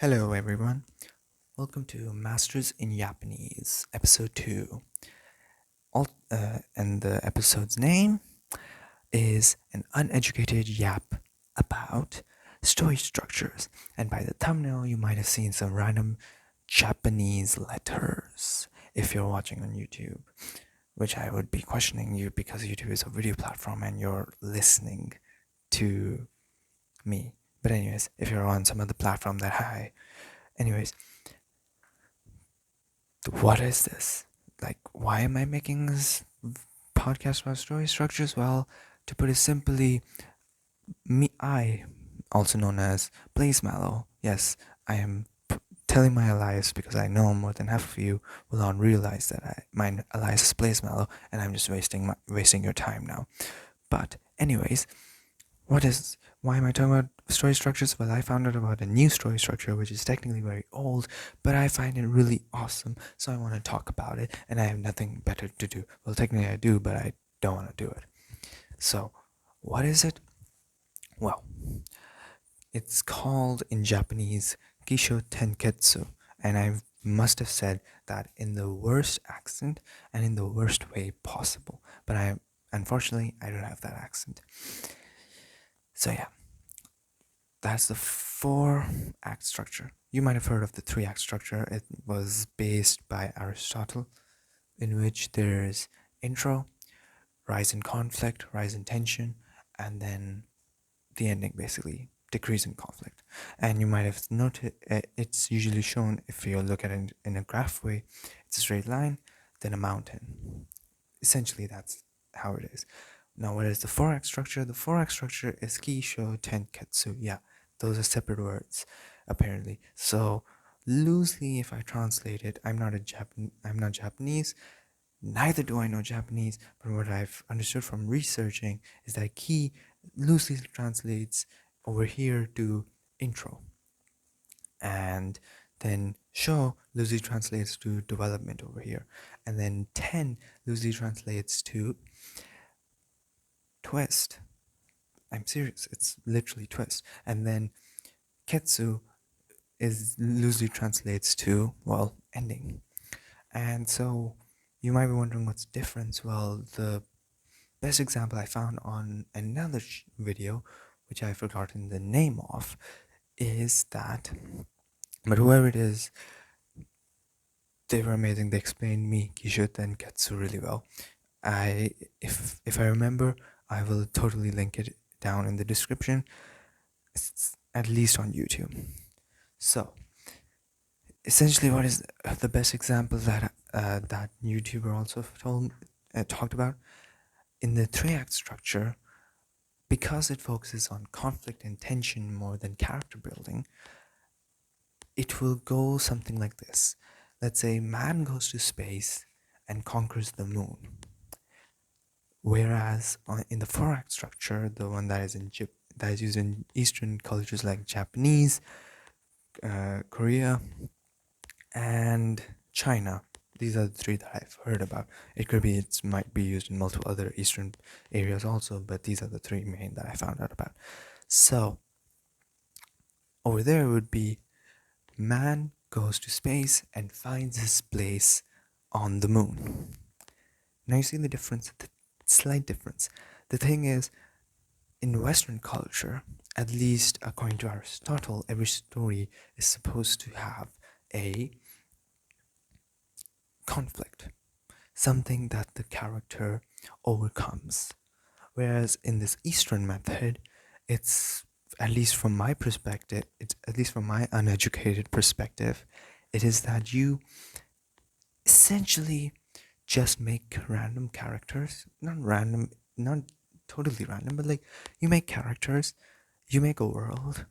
Hello, everyone. Welcome to Masters in Yapanese, episode 2. And the episode's name is An Uneducated Yap about story structures. And by the thumbnail, you might have seen some random Japanese letters if you're watching on YouTube, which I would be questioning you because YouTube is a video platform and you're listening to me. But, anyways, if you're on some other platform that hi. Anyways, what is this? Like, why am I making this podcast about story structures? Well, to put it simply, I, also known as Blazemallow, yes, I am telling my alias because I know more than half of you will not realize that my alias is Blazemallow, and I'm just wasting your time now. But, anyways, why am I talking about story structures? Well, I found out about a new story structure which is technically very old, but I find it really awesome, so I want to talk about it, and I have nothing better to do. Well, technically I do, but I don't want to do it. So, what is it? Well, it's called in Japanese Kisho Tenketsu, and I must have said that in the worst accent and in the worst way possible, but unfortunately I don't have that accent. So yeah, that's the 4-act structure. You might have heard of the 3-act structure. It was based by Aristotle, in which there's intro, rise in conflict, rise in tension, and then the ending, basically, decrease in conflict. And you might have noted it's usually shown, if you look at it in a graph way, it's a straight line, then a mountain. Essentially, that's how it is. Now, what is the 4-act structure? The 4-act structure is Kisho Tenketsu. Yeah, those are separate words, apparently. So, loosely, if I translate it, I'm not Japanese. Neither do I know Japanese, but what I've understood from researching is that ki loosely translates over here to intro, and then sho loosely translates to development over here, and then ten loosely translates to twist. I'm serious, it's literally twist. And then ketsu is loosely translates to, well, ending. And so you might be wondering what's the difference. Well, the best example I found on another video, which I've forgotten the name of, is that, but whoever it is, they were amazing. They explained me Kishut and Ketsu really well. If I remember, I will totally link it down in the description. It's at least on YouTube. So, essentially, what is the best example that that YouTuber also talked about in the 3-act structure? Because it focuses on conflict and tension more than character building, it will go something like this. Let's say man goes to space and conquers the moon. Whereas in the 4-act structure, the one that is used in Eastern cultures like Japanese, Korea, and China, these are the 3 that I've heard about. It might be used in multiple other Eastern areas also, but these are the 3 main that I found out about. So over there would be man goes to space and finds his place on the moon. Now you see the difference, the slight difference. The thing is, in Western culture, at least according to Aristotle, every story is supposed to have a conflict, something that the character overcomes. Whereas in this Eastern method, it's, at least from my perspective, it's at least from my uneducated perspective, it is that you essentially just make random characters, not totally random, but like you make characters, you make a world,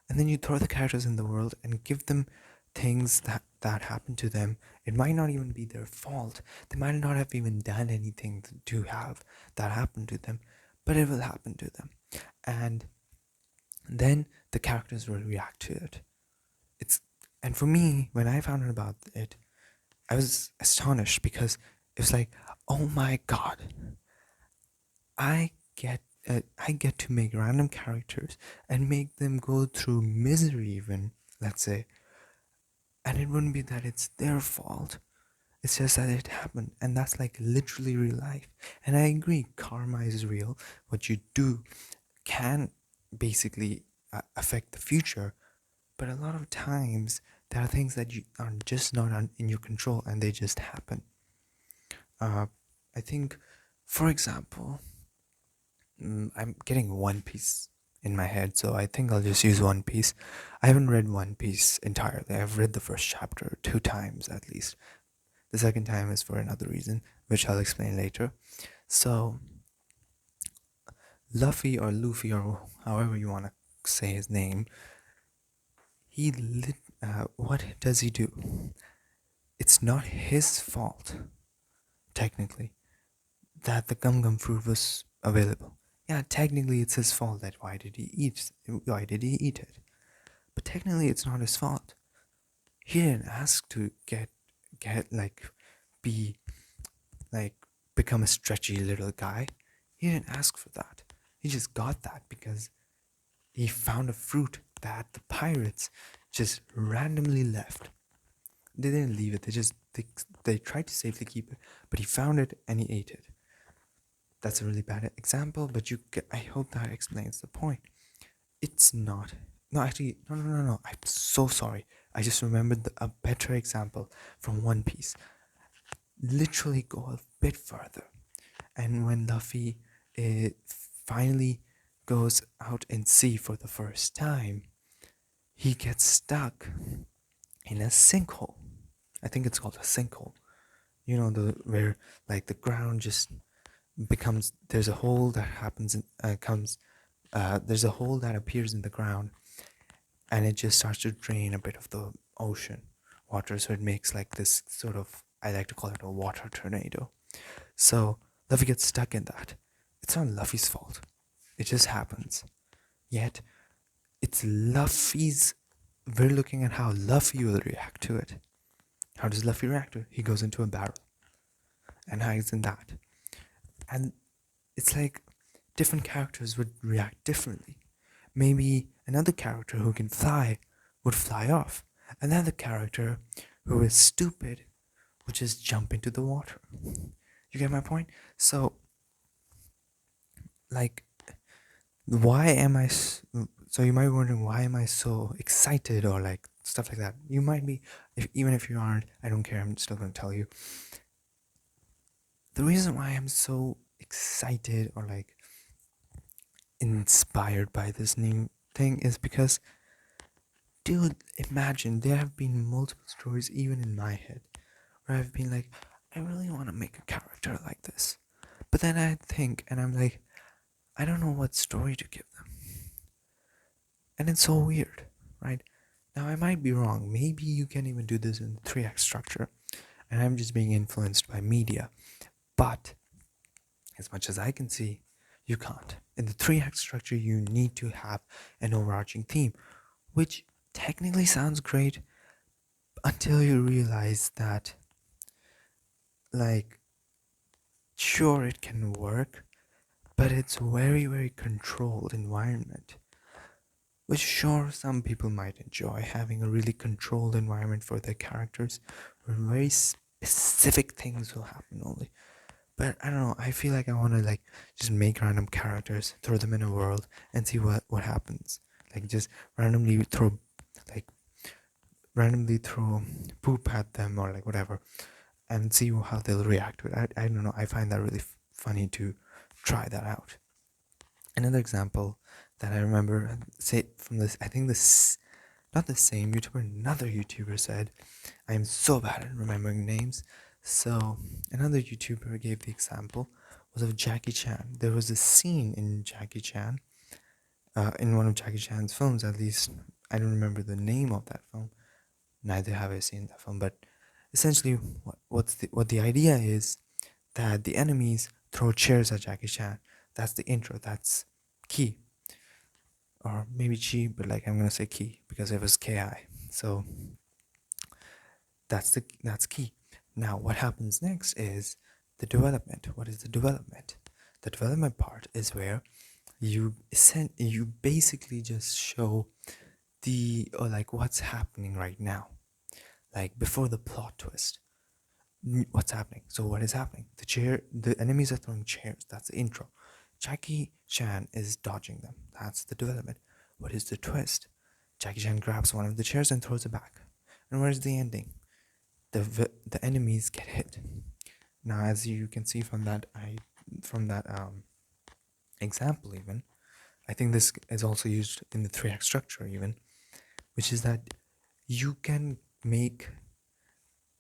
and then you throw the characters in the world and give them things that happen to them. It might not even be their fault. They might not have even done anything to have that happen to them, but it will happen to them. And then the characters will react to it. And for me, when I found out about it, I was astonished because it was like, oh my god, I get I get to make random characters and make them go through misery even, let's say, And it wouldn't be that it's their fault. It's just that it happened. And that's like literally real life. And I agree, karma is real. What you do can basically affect the future. But a lot of times, there are things that you are just not in your control and they just happen. Uh, I think, for example, I'm getting One Piece in my head, so I think I'll just use One Piece. I haven't read One Piece entirely. I've read the first chapter 2 times at least. The second time is for another reason, which I'll explain later. So, Luffy or Luffy or however you want to say his name, what does he do? It's not his fault, technically, that the gum gum fruit was available. Yeah, technically it's his fault that why did he eat it? But technically it's not his fault. He didn't ask to get like be like become a stretchy little guy. He didn't ask for that. He just got that because he found a fruit that the pirates just randomly left. They didn't leave it. They tried to safely keep it, but he found it and he ate it. That's a really bad example, but I hope that explains the point. It's not. No, actually, no. I'm so sorry. I just remembered a better example from One Piece. Literally go a bit further. And when Luffy finally goes out in sea for the first time, he gets stuck in a sinkhole. I think it's called a sinkhole. You know, the where like the ground just becomes there's a hole that happens and comes there's a hole that appears in the ground and it just starts to drain a bit of the ocean water, so it makes like this sort of, I like to call it a water tornado. So Luffy gets stuck in that. It's not Luffy's fault, it just happens. Yet it's Luffy's, we're looking at how Luffy will react to it. How does Luffy react to it? He goes into a barrel and hides in that. And it's like different characters would react differently. Maybe another character who can fly would fly off. Another character who is stupid would just jump into the water. You get my point? So, like, why am I? So you might be wondering, why am I so excited or like stuff like that? You might be, even if you aren't. I don't care. I'm still gonna tell you. The reason why I'm so excited or like inspired by this new thing is because, dude, imagine there have been multiple stories even in my head where I've been like, I really want to make a character like this. But then I think and I'm like, I don't know what story to give them. And it's so weird, right? Now I might be wrong. Maybe you can even do this in the 3x structure and I'm just being influenced by media. But as much as I can see, you can't. In the 3x structure, you need to have an overarching theme, which technically sounds great until you realize that, like, sure, it can work, but it's very, very controlled environment. Which, sure, some people might enjoy having a really controlled environment for their characters, where very specific things will happen only. But I don't know, I feel like I want to like just make random characters, throw them in a world and see what happens. Like just like randomly throw poop at them or like whatever and see how they'll react to it. I don't know, I find that really funny to try that out. Another example that I remember say from this, I think this, not the same YouTuber, another YouTuber said, I am so bad at remembering names. So another YouTuber gave the example was of Jackie Chan. There was a scene in Jackie Chan, in one of Jackie Chan's films at least. I don't remember the name of that film. Neither have I seen that film. But essentially, what the idea is that the enemies throw chairs at Jackie Chan. That's the intro. That's key, or maybe chi, but like I'm gonna say key because it was ki. So that's key. Now, what happens next is the development. What is the development? The development part is where you basically just show the or like what's happening right now. like before the plot twist. What's happening? So what is happening? The enemies are throwing chairs. That's the intro. Jackie Chan is dodging them. That's the development. What is the twist? Jackie Chan grabs one of the chairs and throws it back. And where's the ending? The enemies get hit. Now, as you can see from that example, even I think this is also used in the 3-act structure, even, which is that you can make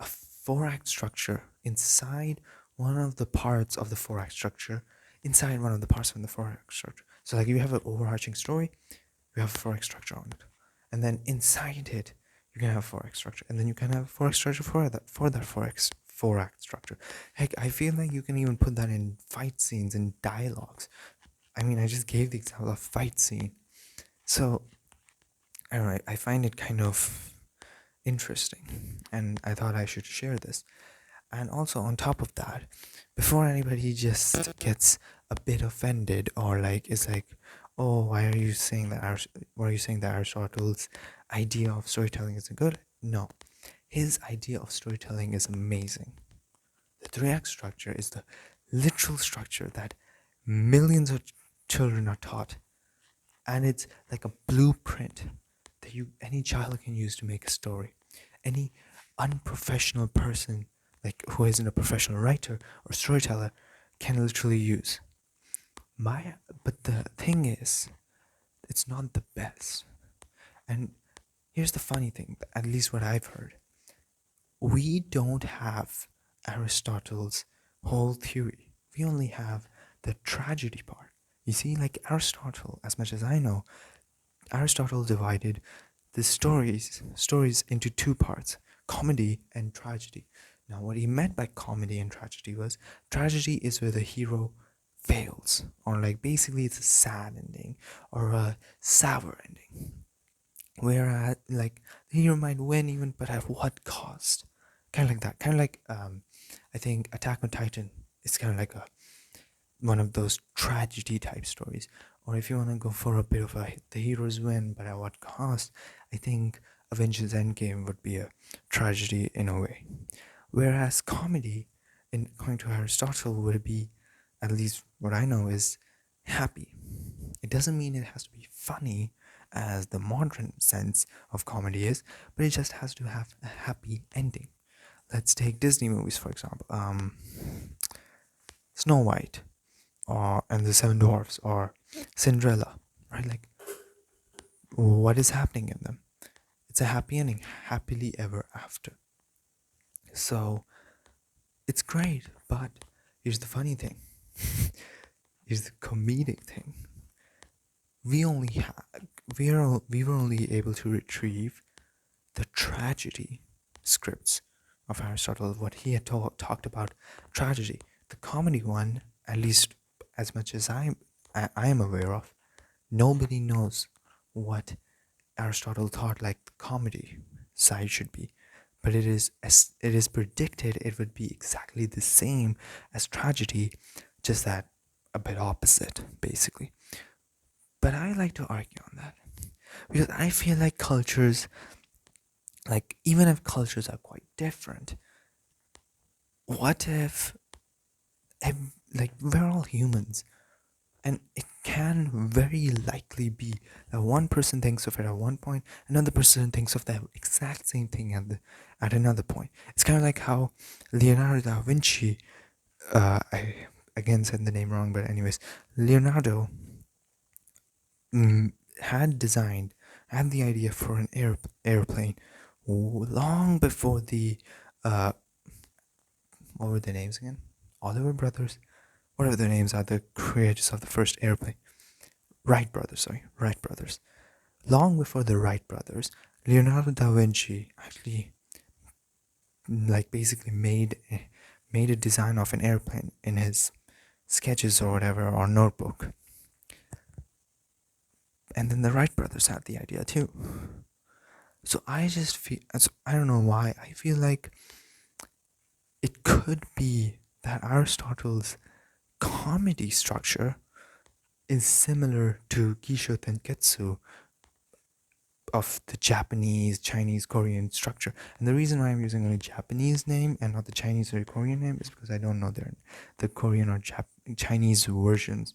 a 4-act structure inside one of the parts of the 4-act structure, inside one of the parts of the 4-act structure. So, like, you have an overarching story, you have a 4-act structure on it, and then inside it, you can have a 4-act structure, and then you can have a 4-act structure for that 4-act structure. Heck, I feel like you can even put that in fight scenes and dialogues. I mean, I just gave the example of fight scene. So, I don't know, I find it kind of interesting, and I thought I should share this. And also, on top of that, before anybody just gets a bit offended or like is like, oh, why are you saying that Aristotle's idea of storytelling isn't good? No, his idea of storytelling is amazing. The 3-act structure is the literal structure that millions of children are taught, and it's like a blueprint that any child can use to make a story. Any unprofessional person, like who isn't a professional writer or storyteller, can literally use. But the thing is, it's not the best. And here's the funny thing, at least what I've heard. We don't have Aristotle's whole theory. We only have the tragedy part. You see, like Aristotle, as much as I know, Aristotle divided the stories into 2 parts, comedy and tragedy. Now, what he meant by comedy and tragedy was tragedy is where the hero fails, or like basically it's a sad ending or a sour ending. Whereas, like, the hero might win even, but at what cost? Kind of like that. Kind of like I think Attack on Titan is kind of like one of those tragedy type stories. Or if you want to go for a bit of the heroes win, but at what cost? I think Avengers Endgame would be a tragedy in a way. Whereas comedy, according to Aristotle, would be, at least what I know, is happy. It doesn't mean it has to be funny as the modern sense of comedy is, but it just has to have a happy ending. Let's take Disney movies, for example. Snow White, or and the Seven Dwarfs, or Cinderella, right? Like, what is happening in them? It's a happy ending, happily ever after. So it's great, but here's the funny thing. Here's the comedic thing. We were only able to retrieve the tragedy scripts of Aristotle, what he had talked about tragedy. The comedy one, at least as much as I am aware of, nobody knows what Aristotle thought like the comedy side should be. But it is predicted it would be exactly the same as tragedy, just that a bit opposite, basically. But I like to argue on that because I feel like cultures, like even if cultures are quite different, what if, like, we're all humans, and it can very likely be that one person thinks of it at one point, another person thinks of the exact same thing at another point. It's kind of like how Leonardo da Vinci, I again said the name wrong, but anyways, Leonardo had the idea for an airplane long before the what were their names again? Oliver Brothers, whatever their names are, the creators of the first airplane. Wright brothers. Long before the Wright brothers, Leonardo da Vinci actually, like, basically made a design of an airplane in his sketches or whatever, or notebook. And then the Wright brothers had the idea too. So I just feel, I don't know why, I feel like it could be that Aristotle's comedy structure is similar to Gisho Tenketsu, of the Japanese, Chinese, Korean structure. And the reason why I'm using only Japanese name and not the Chinese or Korean name is because I don't know the Korean or Chinese versions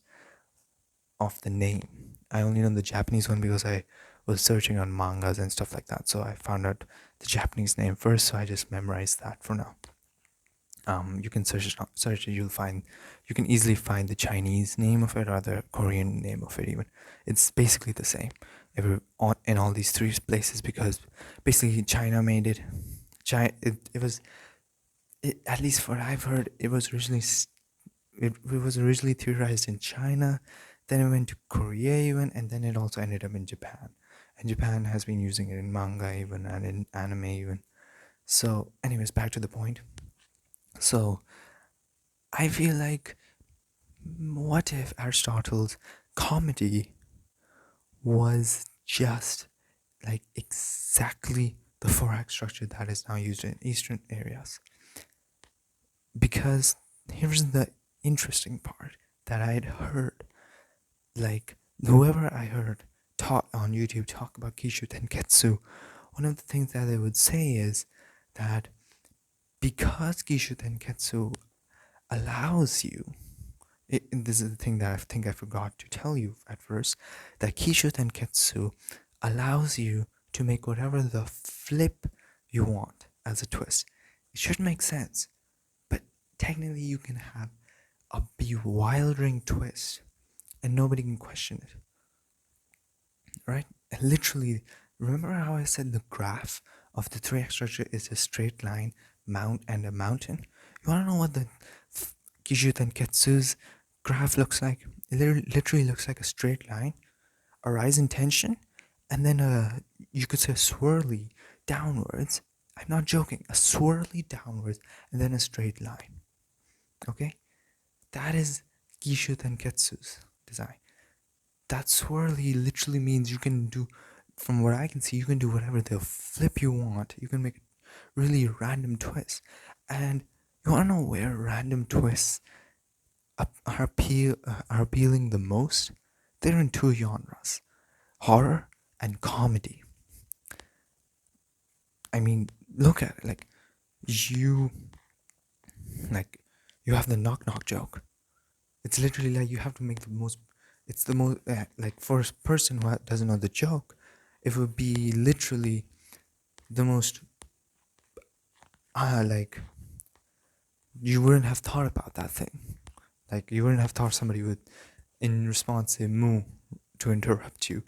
of the name. I only know the Japanese one because I was searching on mangas and stuff like that. So I found out the Japanese name first, so I just memorized that for now. You can search it. You can easily find the Chinese name of it or the Korean name of it. Even it's basically the same in all these three places because basically China made it. It was at least for what I've heard. It was originally theorized in China, then it went to Korea even, and then it also ended up in Japan. And Japan has been using it in manga even and in anime even. So, anyways, back to the point. So, I feel like, what if Aristotle's comedy was just like exactly the 4-act structure that is now used in Eastern areas? Because here's the interesting part that I'd heard. Like, whoever I heard taught on YouTube talk about Kishu Tenketsu, one of the things that they would say is that because Kishu Tenketsu allows you, this is the thing that I think I forgot to tell you at first, that Kishu Tenketsu allows you to make whatever the flip you want as a twist. It should make sense, but technically you can have a bewildering twist and nobody can question it, right? And literally, remember how I said the graph of the 3-act structure is a straight line, mount, and a mountain? You wanna know what the Kishu Tenketsu's graph looks like? It literally looks like a straight line, a rise in tension, and then you could say a swirly downwards. I'm not joking, a swirly downwards, and then a straight line. Okay? That is Kishu Tenketsu's design. That swirly literally means you can do, from what I can see, you can do whatever the flip you want. You can make a really random twist. And you wanna know where random twists are appealing the most? They're in two genres: horror and comedy. I mean, look at it. You like you have the knock knock joke. It's literally like you have to make the most. It's the most like for a person who doesn't know the joke, it would be literally the most like you wouldn't have thought about that thing. Like you wouldn't have thought somebody would, in response, say moo to interrupt you.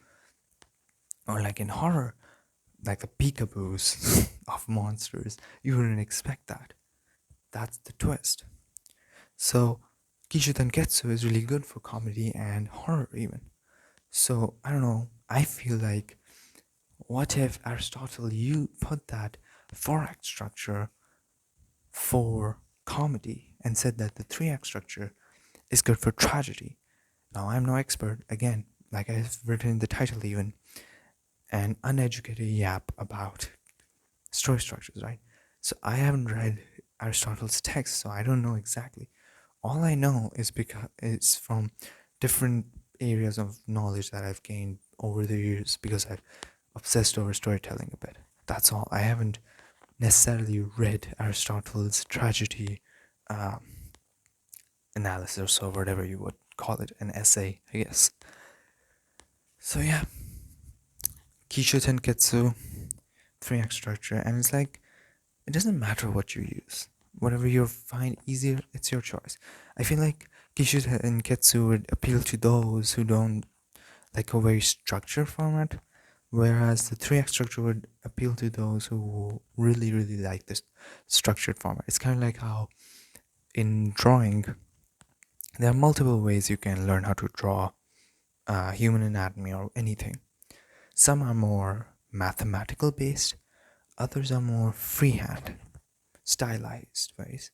Or like in horror, like the peekaboos of monsters, you wouldn't expect that. That's the twist. So Kishu Tenketsu is really good for comedy and horror even. So I don't know. I feel like, what if Aristotle you put that 4-act structure for comedy and said that the 3-act structure is good for tragedy? Now I'm no expert. Again, like I've written in the title even, an uneducated yap about story structures, right? So I haven't read Aristotle's text, so I don't know exactly. All I know is because it's from different areas of knowledge that I've gained over the years because I've obsessed over storytelling a bit. That's all. I haven't necessarily read Aristotle's tragedy um, analysis or whatever you would call it, an essay, I guess. So yeah, Kisho Tenketsu, 3-act structure, and it's like, it doesn't matter what you use. Whatever you find easier, it's your choice. I feel like Kishu Tenketsu would appeal to those who don't like a very structured format, whereas the 3-act structure would appeal to those who really, really like this structured format. It's kind of like how in drawing, there are multiple ways you can learn how to draw human anatomy or anything. Some are more mathematical based, others are more freehand, stylized ways.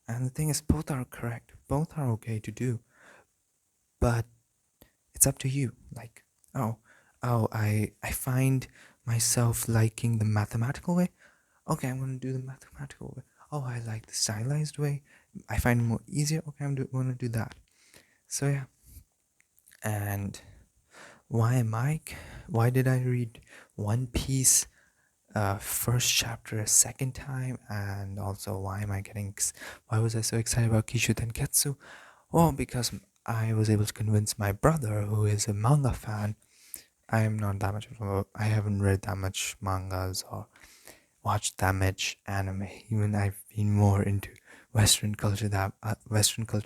And the thing is, both are correct, both are okay to do, but it's up to you. Like, oh, I find myself liking the mathematical way. Okay, I'm gonna do the mathematical way. Oh, I like the stylized way. I find it more easier. Okay, gonna do that. So yeah, and Why did I read One Piece first chapter a second time? And also, why was I so excited about Kishu Tenketsu? Well, because I was able to convince my brother, who is a manga fan. I haven't read that much mangas or watched that much anime. Even I've been more into Western culture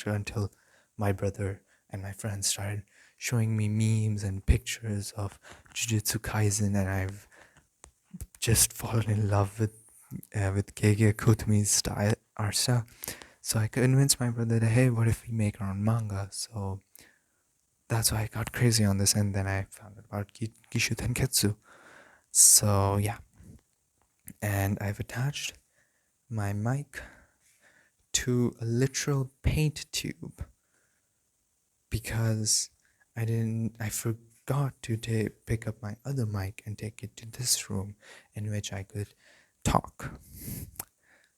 until my brother and my friends started showing me memes and pictures of Jujutsu Kaisen, and I've just fallen in love with Gege Kutomi's style art style. So I convinced my brother that, hey, what if we make our own manga? So that's why I got crazy on this, and then I found out about Gishu Tenketsu. So yeah, and I've attached my mic to a literal paint tube because I forgot to pick up my other mic and take it to this room in which I could talk.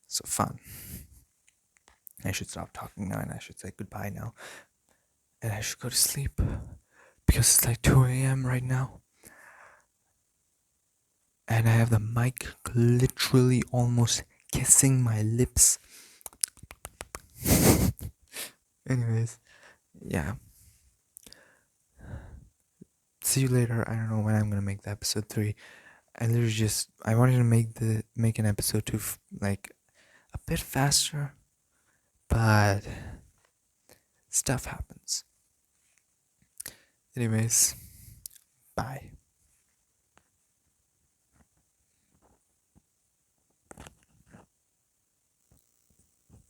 So fun. I should stop talking now and I should say goodbye now. And I should go to sleep because it's like 2 a.m. right now. And I have the mic literally almost kissing my lips. Anyways, yeah. See you later. I don't know when I'm gonna make the episode 3. I wanted to make an episode 2 like a bit faster, but stuff happens. Anyways, bye.